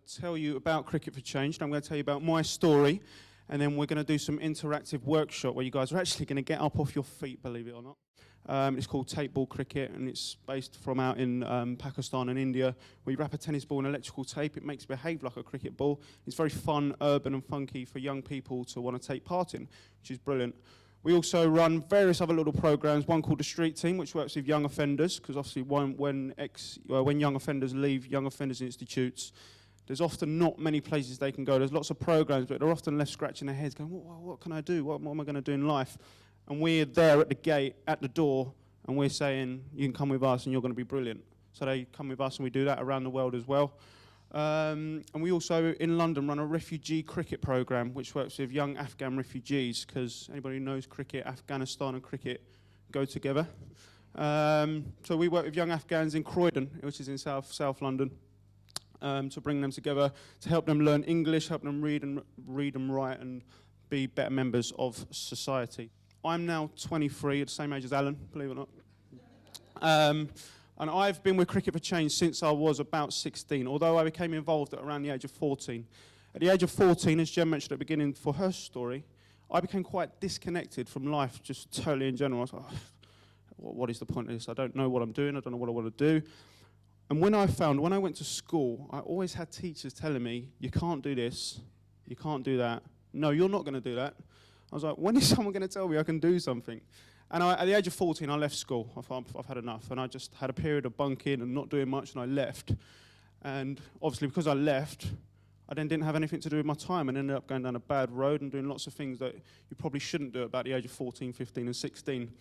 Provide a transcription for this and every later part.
tell you about Cricket for Change, and I'm going to tell you about my story, and then we're going to do some interactive workshop where you guys are actually going to get up off your feet, believe it or not. It's called tape ball cricket, and it's based from out in Pakistan and India, where you wrap a tennis ball in electrical tape. It makes it behave like a cricket ball. It's very fun, urban and funky for young people to want to take part in, which is brilliant. We also run various other little programs, one called the Street Team, which works with young offenders, because obviously when young offenders leave young offenders institutes, there's often not many places they can go. There's lots of programs, but they're often left scratching their heads, going, what can I do? What am I going to do in life? And we're there at the gate, at the door, and we're saying, you can come with us and you're going to be brilliant. So they come with us, and we do that around the world as well. And we also, in London, run a refugee cricket programme, which works with young Afghan refugees, because anybody who knows cricket, Afghanistan and cricket go together. So we work with young Afghans in Croydon, which is in South London, to bring them together, to help them learn English, help them read and write, and be better members of society. I'm now 23, at the same age as Alan, believe it or not. And I've been with Cricket for Change since I was about 16, although I became involved at around the age of 14. At the age of 14, as Jen mentioned at the beginning for her story, I became quite disconnected from life, just totally in general. I was like, oh, what is the point of this? I don't know what I'm doing, I don't know what I want to do. And when I went to school, I always had teachers telling me, you can't do this, you can't do that. No, you're not going to do that. I was like, when is someone going to tell me I can do something? And at the age of 14, I left school. I thought, I've had enough. And I just had a period of bunking and not doing much, and I left. And obviously, because I left, I then didn't have anything to do with my time and ended up going down a bad road and doing lots of things that you probably shouldn't do at about the age of 14, 15, and 16.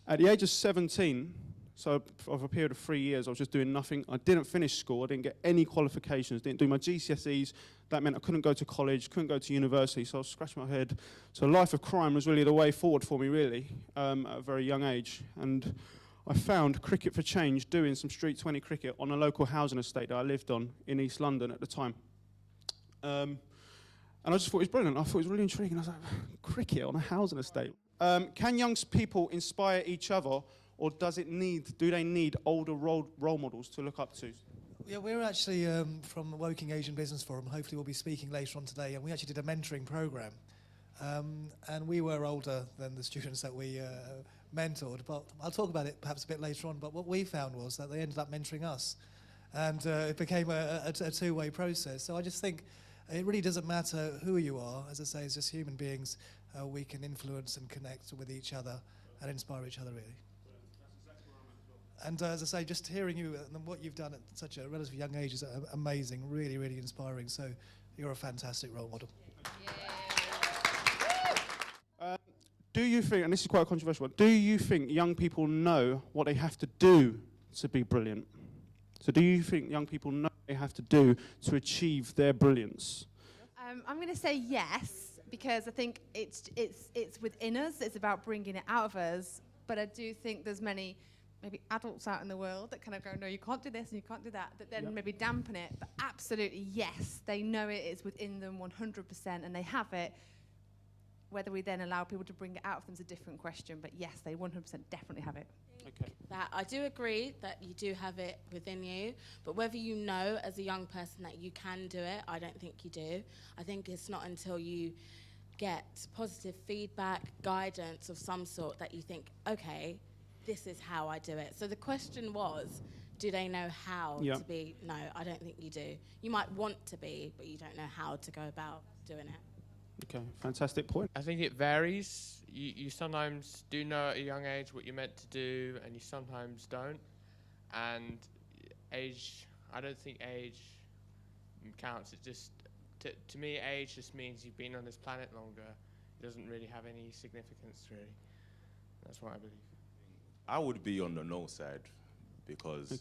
At the age of 17, so over a period of 3 years, I was just doing nothing. I didn't finish school. I didn't get any qualifications, didn't do my GCSEs. That meant I couldn't go to college, couldn't go to university, so I was scratching my head. So a life of crime was really the way forward for me, really, at a very young age. And I found Cricket for Change doing some street 20 cricket on a local housing estate that I lived on in East London at the time. And I just thought it was brilliant. I thought it was really intriguing. I was like, cricket on a housing estate. Can young people inspire each other, or do they need older role models to look up to? Yeah, we're actually from the Woking Asian Business Forum. Hopefully we'll be speaking later on today, and we actually did a mentoring program. And we were older than the students that we mentored, but I'll talk about it perhaps a bit later on. But what we found was that they ended up mentoring us, and it became a two-way process. So I just think it really doesn't matter who you are. As I say, as just human beings, we can influence and connect with each other and inspire each other, really. And as I say, just hearing you and what you've done at such a relatively young age is amazing, really, really inspiring. So you're a fantastic role model. Do you think, and this is quite a controversial one, do you think young people know what they have to do to be brilliant? So do you think young people know what they have to do to achieve their brilliance? I'm going to say yes, because I think it's within us. It's about bringing it out of us. But I do think there's maybe adults out in the world that kind of go, no, you can't do this and you can't do that, that then maybe dampen it. But absolutely, yes, they know it is within them 100% and they have it. Whether we then allow people to bring it out of them is a different question, but yes, they 100% definitely have it. Okay. That I do agree that you do have it within you, but whether you know as a young person that you can do it, I don't think you do. I think it's not until you get positive feedback, guidance of some sort that you think, okay, this is how I do it. So the question was, do they know how to be? No, I don't think you do. You might want to be, but you don't know how to go about doing it. Okay, fantastic point. I think it varies. You sometimes do know at a young age what you're meant to do, and you sometimes don't. And age, I don't think age counts. It just, to me, age just means you've been on this planet longer. It doesn't really have any significance, really. That's what I believe. I would be on the no side, because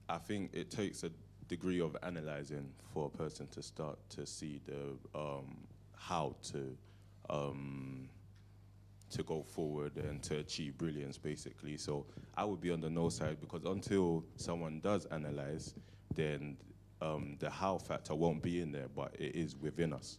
I think it takes a degree of analysing for a person to start to see the how to go forward and to achieve brilliance, basically. So I would be on the no side, because until someone does analyse, then the how factor won't be in there, but it is within us.